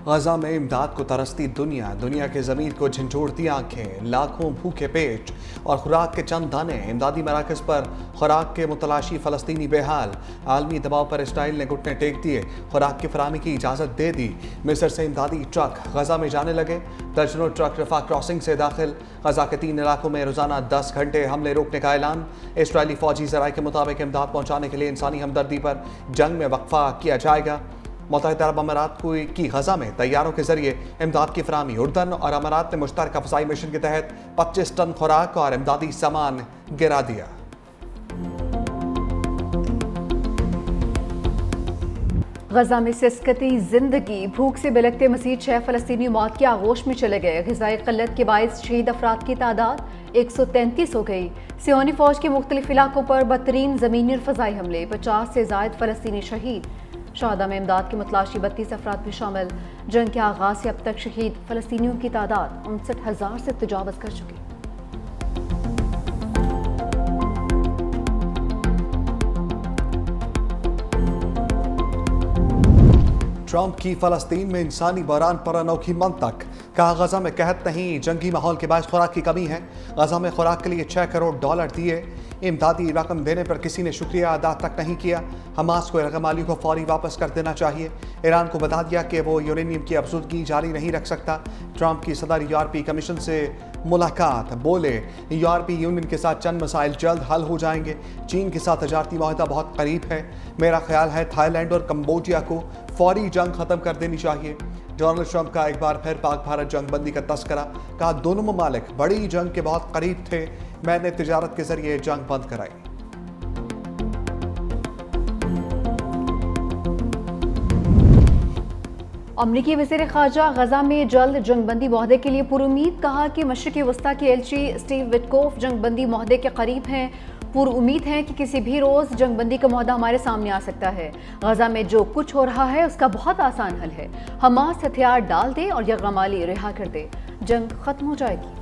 गजा में इमदाद को तरसती दुनिया के ज़मीन को झंझोड़ती आंखें, लाखों भूखे पेट और खुराक के चंद दाने। इमदादी मराकज़ पर खुराक के मुतलाशी फ़लस्तीनी बेहाल। आलमी दबाव पर इसराइल ने घुटने टेक दिए, खुराक की फराहमी की इजाज़त दे दी। मिस्र से इमदादी ट्रक गजा में जाने लगे। दर्जनों ट्रक रफा क्रॉसिंग से दाखिल। गजा के 3 इलाकों में रोज़ाना 10 घंटे हमले रोकने का ऐलान। इसराइली फौजी ज़राए के मुताबिक इमदाद पहुँचाने के लिए इंसानी हमदर्दी पर जंग में वक्फा किया जाएगा। मुत्तहिदा अरब अमारात की गजा में तैयारों के जरिए इमदाद की फराहमी। उर्दन और अमारात ने मुश्तरका फ़ज़ाई मिशन के तहत 25 टन खुराक और इमदादी सामान गिरा दिया। गजा में सिसकती जिंदगी, भूख से बिलखते मसीह 6 फ़लस्तीनी मौत की आगोश में चले गए। ग़िज़ाई क़िल्लत के बायस शहीद अफराद की तादाद 133 हो गई। सियोनी फ़ौज के मुख्तलिफ इलाकों पर बदतरीन ज़मीनी और फ़ज़ाई हमले, 50 से ज़ायद फ़लस्तीनी शहीद। शहादा में इमदाद की मुतलाशी 32 अफराद भी शामिल। जंग के आगाज़ से अब तक शहीद फ़लस्तीनियों की तादाद 59,000 से तजावज़ कर चुकी। ट्रंप की फ़लस्तीन में इंसानी बहरान पर अनोखी मंतक। कहा गजा में कहत नहीं, जंगी माहौल के बायस खुराक की कमी है। गजा में खुराक के लिए $6 करोड़ दिए। इमदादी रकम देने पर किसी ने शुक्रिया अदा तक नहीं किया। हमास को रकमाली को फौरी वापस कर देना चाहिए। ईरान को बता दिया कि वो यूरेनियम की अफज़ूदगी जारी नहीं रख सकता। ट्रंप की सदर यूरोपीय कमीशन से मुलाकात। बोले यूरोपीय यूनियन के साथ चंद मसाइल जल्द हल हो जाएंगे। चीन के साथ तजारती माहिदा बहुत करीब है। मेरा ख्याल है थाईलैंड और कम्बोडिया को फौरी जंग खत्म कर देनी चाहिए। डोनाल्ड ट्रंप का एक बार फिर पाक भारत जंग बंदी का तस्करा। कहा दोनों ममालिक बड़ी जंग के बहुत करीब थे, मैंने तिजारत के जरिए जंग बंद कराई। अमरीकी वज़ीर ख़ारजा गजा में जल्द जंगबंदी मुआहदे के लिए पुरुमीद। कहा कि मशरिक़ी वस्ता के एलची स्टीव विटकोफ जंगबंदी मुआहदे के करीब हैं। पुरुमीद हैं कि किसी भी रोज़ जंगबंदी का मुआहदा हमारे सामने आ सकता है। गजा में जो कुछ हो रहा है उसका बहुत आसान हल है। हमास हथियार डाल दे और यरगमाली रिहा कर दे, जंग खत्म हो जाएगी।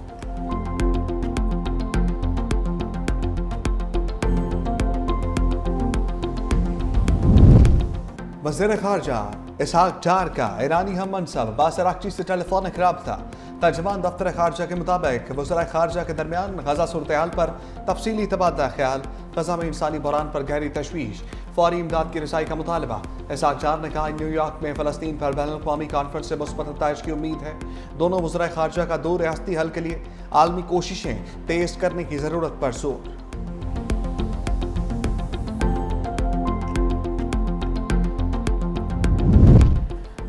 वज़ीर ख़ारजा इसहाक डार का ईरानी हम मनसब बासर अराग़ची से टेलीफोनिक रब्ता। तर्जमान दफ्तर ख़ारजा के मुताबिक वज़ीर ख़ारजा के दरमियान गजा सूरत हाल पर तफसीली तबादला ख्याल। गजा में इंसानी बहरान पर गहरी तशवीश, फौरी इमदाद की रसाई का मुतालबा। इसहाक डार ने कहा न्यूयॉर्क में फ़लस्तीन पर बैनुल-अक़वामी कॉन्फ्रेंस से मुस्बत नताइज की उम्मीद है। दोनों वज़ीर ख़ारजा का 2 रियासती हल के लिए आलमी कोशिशें तेज़ करने की ज़रूरत पर जोर।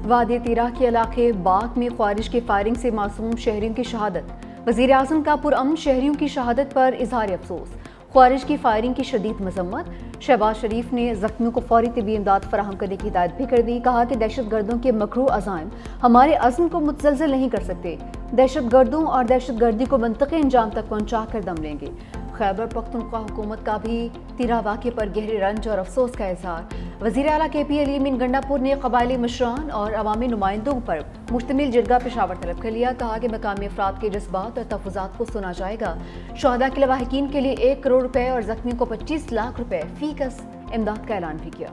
वादी तीरा के इलाके बाग में ख्वारिज की फायरिंग से मासूम शहरियों की शहादत। वज़ीर आज़म का पुरअमन शहरियों की शहादत पर इजहार अफसोस। ख्वारिज की फायरिंग की शदीद मजम्मत। शहबाज शरीफ ने जख्मियों को फौरी तिबी इमदाद फराहम करने की हिदायत भी कर दी। कहा कि दहशत गर्दों के मकरू अज़ाइम हमारे अज़्म को मुतज़लज़ल नहीं कर सकते। दहशत गर्दों और दहशत गर्दी को मनतक़ी अंजाम तक पहुँचा कर दम लेंगे। खैबर पख्तूनख्वा हुकूमत का भी तीरा वाक़े पर गहरे रंज और अफसोस का इजहार। वज़ीर आला KP अली अमीन गंडापुर ने कबायली मशरान और अवामी नुमाइंदों पर मुश्तमिल जिरगा पेशावर तलब कर लिया। कहा कि मकामी अफराद के जज्बात और तहफ़्फ़ुज़ात को सुना जाएगा। शहदा के लवाहिकीन के लिए $1 करोड़ और जख्मियों को 25 लाख रुपए फी कस इमदाद का ऐलान भी किया।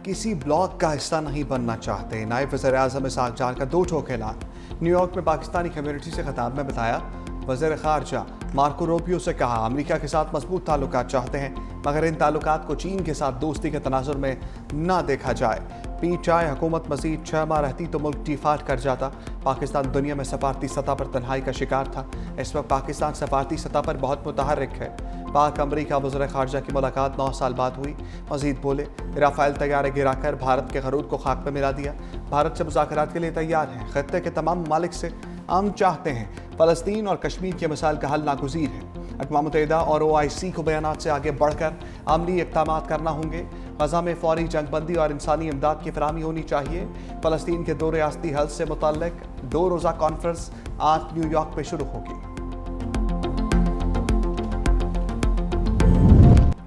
किसी ब्लॉक का हिस्सा नहीं बनना चाहते, नायब वज़ीर आज़म इसहाक डार का 2 टोक ऐलान। न्यूयॉर्क में पाकिस्तानी कम्युनिटी से खिताब में बताया, वज़ीर ख़ारजा मार्को रूबियो से कहा अमेरिका के साथ मजबूत ताल्लुकात चाहते हैं, मगर इन ताल्लुकात को चीन के साथ दोस्ती के तनाजुर में ना देखा जाए। PTI हुकूमत मज़ीद 6 माह रहती तो मुल्क डिफाल्ट कर जाता। पाकिस्तान दुनिया में सफारती सतह पर तन्हाई का शिकार था। इस वक्त पाकिस्तान सफारती सतह पर बहुत मुतहर्रिक है। पाक अमरीका वज़ीर ख़ारजा की मुलाकात 9 साल बाद हुई। मज़ीद बोले राफ़ेल तैयारे गिराकर भारत के गरूर को खाक में मिला दिया। भारत से मुज़ाकरात के लिए तैयार है। खत्ते के तमाम ममालिक से हम चाहते हैं फ़लस्तीन और कश्मीर के मसाइल का हल नागुज़ीर है। अक़वाम मुत्तहिदा और OIC को बयानात से आगे बढ़कर अमली इक़दामात करना होंगे। गजा में फौरी जंगबंदी और इंसानी इमदाद की फराहमी होनी चाहिए। फ़लस्तीन के 2 रियासती हल से मुतल्लिक़ 2 रोज़ा कॉन्फ्रेंस आज न्यूयॉर्क में शुरू होगी।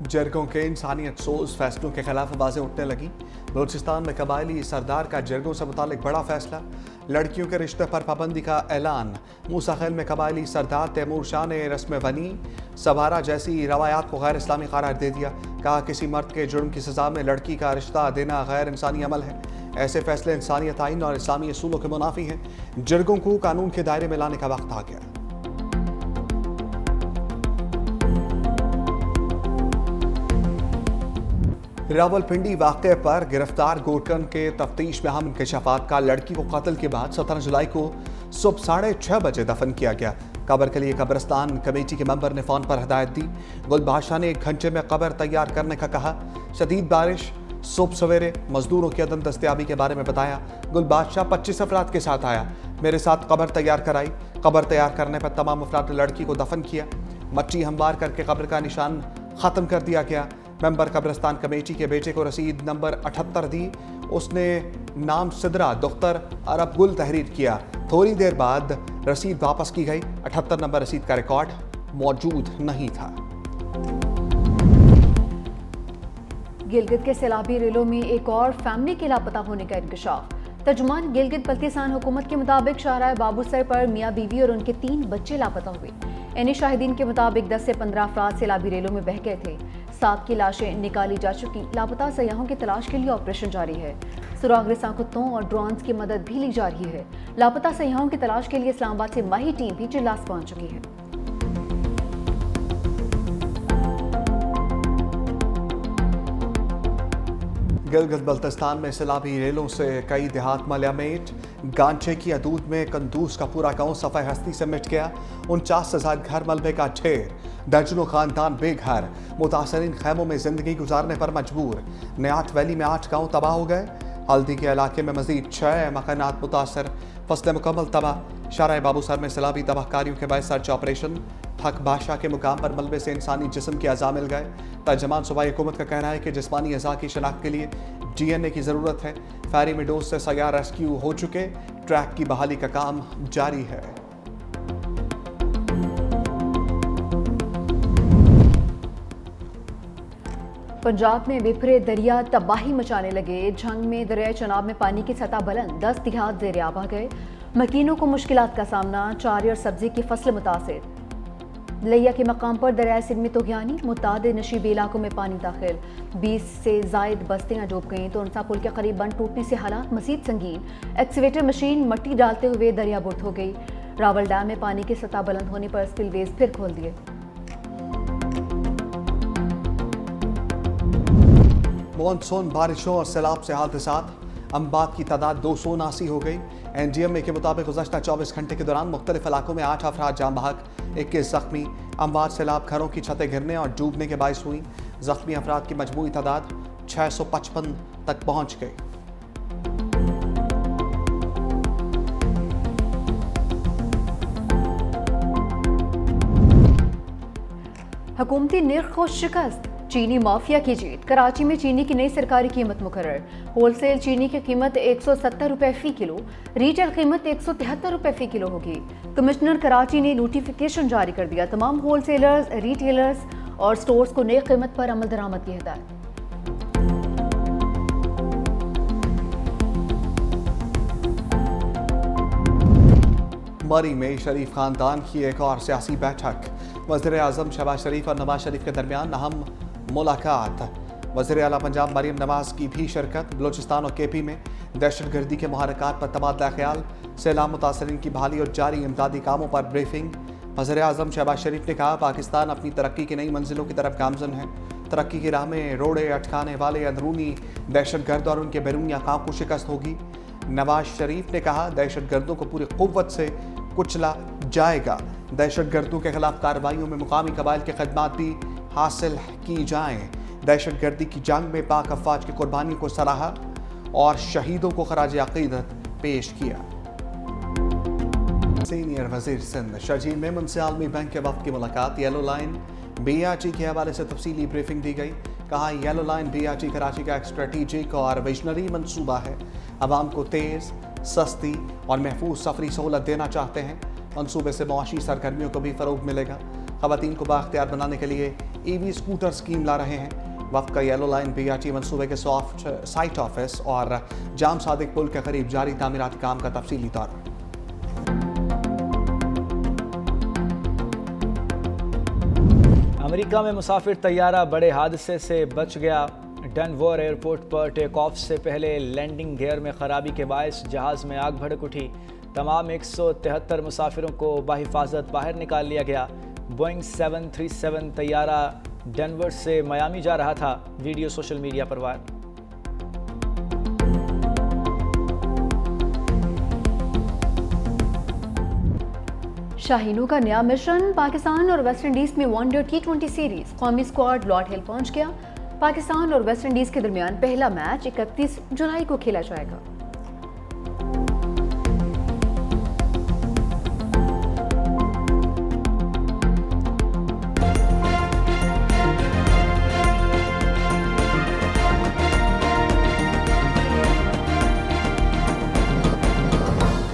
जरगों के इंसानियत सोज फैसलों के खिलाफ आवाज़ें उठने लगी। बलूचिस्तान में कबायली सरदार का जरगों से मुतालिक बड़ा फैसला। लड़कियों के रिश्ते पर पाबंदी का ऐलान। मूसा खेल में कबायली सरदार तैमूर शाह ने रस्म बनी सवारा जैसी रवायात को गैर इस्लामी करार दे दिया। कहा किसी मर्द के जुर्म की सजा में लड़की का रिश्ता देना गैर इंसानी अमल है। ऐसे फैसले इंसानियत आइन और इस्लामी असूलों के मुनाफी हैं। जुर्गों को कानून के दायरे में लाने का वक्त आ गया। रावलपिंडी वाक़े पर गिरफ्तार गोरकन के तफ्तीश में अहम इंकशाफात का। लड़की को कत्ल के बाद 17 जुलाई को सुबह 6:30 बजे दफन किया गया। कब्र के लिए कब्रिस्तान कमेटी के मेंबर ने फोन पर हिदायत दी। गुल बादशाह ने 1 घंटे में कब्र तैयार करने का कहा। शदीद बारिश, सुबह सवेरे मजदूरों की अदम दस्तयाबी के बारे में बताया। गुल बादशाह 25 अफराद के साथ आया, मेरे साथ कब्र तैयार कराई। कब्र तैयार करने पर तमाम अफराद ने लड़की को दफन किया। मट्टी हमवार करके कब्र का निशान ख़त्म कर दिया गया। मेंबर कब्रिस्तान कमेटी के बेटे को रसीद नंबर 78 दी। उसने नाम सिदरा दुख्तर अरब गुल तहरीर किया। थोड़ी देर बाद रसीद वापस की गई। 78 नंबर रसीद का रिकॉर्ड मौजूद नहीं था। गिलगित के सैलाबी रेलों में एक और फैमिली के लापता होने का इंकशाफ। तर्जुमान गिलगित बल्तिस्तान हुकूमत के मुताबिक शाहराह बाबूसर पर मियाँ बीवी और उनके 3 बच्चे लापता हुए। यानी शाहिदीन के मुताबिक 10 से 15 अफराद सैलाबी रेलों में बह गए थे। 7 की लाशें निकाली जा चुकी। लापता सयाहों की तलाश के लिए ऑपरेशन जारी है। सुराग कुत्तों और ड्रोन्स की मदद भी ली जा रही है। लापता सयाहों की तलाश के लिए इस्लामाबाद से माही टीम भी चिल्लास पहुंच चुकी है। गिलगित बल्तिस्तान में सैलाबी रेलों से कई देहात मलयामेट। गांचे की हदूद में कंदूस का पूरा गांव सफ़ाई हस्ती से मिट गया। 49,000 घर मलबे का ढेर। दर्जनों खानदान बेघर। मुतासरीन खैमों में जिंदगी गुजारने पर मजबूर। न्याट वैली में 8 गाँव तबाह हो गए। हल्दी के इलाके में मजीद 6 मकानात मुतासर। फसलें मुकम्मल तबाह। शाहराह बाबूसर में सैलाबी तबाहकारियों के बायस सर्च ऑपरेशन। हक बादशाह के मुकाम पर मलबे से इंसानी जिस्म के अज़ा मिल गए। तर्जमान सूबाई हुकूमत का कहना है कि जिस्मानी अज़ा की शनाख्त के लिए DNA की ज़रूरत है। फैरी मिडोज से सयार रेस्क्यू हो चुके। ट्रैक की बहाली का काम जारी है। पंजाब में बिफरे दरिया तबाही मचाने लगे। झंग में दरिया चनाब में पानी की सतह बुलंद। 10 देहात ज़ेर-ए-आब आ गए। मकीनों को मुश्किलात का सामना। चारे और सब्जी की फसल मुतासिर। लिया के मकाम पर दरिया सिंध में तोगयानी। मुतादिद नशीबी इलाकों में पानी दाखिल। 20 से जायद बस्तियां डूब गईं। तो उनसा पुल के करीब बंद टूटने से हालात मजीद संगीन। एक्सीवेटर मशीन मट्टी डालते हुए दरिया बुर्द हो गई। रावल डैम में पानी की सतह बुलंद होने पर स्पिलवेज फिर खोल दिए। मानसून बारिशों और सैलाब से हादसात। अम्बात की तादाद 279 हो गई। NDMA के मुताबिक गुज़श्ता 24 घंटे के दौरान मुख्तलिफ इलाकों में 8 अफराद जाम बहक, 21 जख्मी। अम्बात सैलाब घरों की छतें गिरने और डूबने के बायस हुई। जख्मी अफराद की मजमूई तादाद 655 तक पहुंच गई। हुकूमती निर्ख को शिकस्त। चीनी माफिया की जीत। कराची में चीनी की नई सरकारी कीमत मुकर्रर। होलसेल चीनी की कीमत 170 रुपए फी किलो, रीटेल कीमत 173 रुपए फी किलो होगी। कमिश्नर कराची ने नोटिफिकेशन जारी कर दिया। तमाम होलसेलर्स, रिटेलर्स और स्टोर्स को नई कीमत पर अमल दरामद की हिदायत। मरी में शरीफ खानदान की एक और सियासी बैठक। वज़ीर आज़म शहबाज शरीफ और नवाज शरीफ के दरमियान अहम मुलाकात। वज़ीर आला पंजाब मरीम नवाज की भी शिरकत। बलोचिस्तान और KP में दहशतगर्दी के मुहारकात पर तबादला ख्याल। सैलाब मुतासरीन की बहाली और जारी इमदादी कामों पर ब्रीफिंग। वज़ीर आज़म शहबाज शरीफ ने कहा पाकिस्तान अपनी तरक्की की नई मंजिलों की तरफ गामजन है। तरक्की की राह में रोड़े अटकाने वाले अंदरूनी दहशतगर्द और उनके बैरूनी आकाम को शिकस्त होगी। नवाज शरीफ ने कहा दहशतगर्दों को पूरी कुव्वत से कुचला जाएगा। दहशतगर्दों के खिलाफ कार्रवाइयों में मुकामी कबाइल की खदमात भी हासिल की जाएं। दहशतगर्दी की जंग में पाक अफवाज की कुर्बानी को सराहा और शहीदों को खराज अकीदत पेश किया। सीनियर वजीर सिंध शर्जील मेमन से आलमी बैंक के वफ्द की मुलाकात। येलो लाइन BRT के हवाले से तफसीली ब्रीफिंग दी गई। कहा येलो लाइन BRT कराची का एक स्ट्रेटेजिक और विजनरी मंसूबा है। आवाम को तेज़, सस्ती और महफूज सफरी सहूलत देना चाहते हैं। मंसूबे से मुआशी सरगर्मियों को भी फ़रोग़ मिलेगा। ख़वातीन को बाख्तियार बनाने के लिए EV स्कूटर स्कीम ला रहे हैं। वफ्द का येलो लाइन BRT मंसूबे के सॉफ्ट साइट ऑफिस और जाम सादिक पुल के करीब जारी तामीराती काम का तफसीली दौरा। अमेरिका में मुसाफिर तैयारा बड़े हादसे से बच गया। डनवर एयरपोर्ट पर टेक ऑफ से पहले लैंडिंग गियर में खराबी के बायस जहाज़ में आग भड़क उठी। तमाम 173 मुसाफिरों को बाहिफाजत बाहर निकाल लिया गया। बोइंग 737 तैयारा डनवर से मियामी जा रहा था। वीडियो सोशल मीडिया पर वायरल। शाहीनों का नया मिशन। पाकिस्तान और वेस्ट इंडीज में वनडे T20 सीरीज। कौमी स्क्वाड लॉर्ड हिल पहुंच गया। पाकिस्तान और वेस्ट इंडीज के दरमियान पहला मैच 31 जुलाई को खेला जाएगा।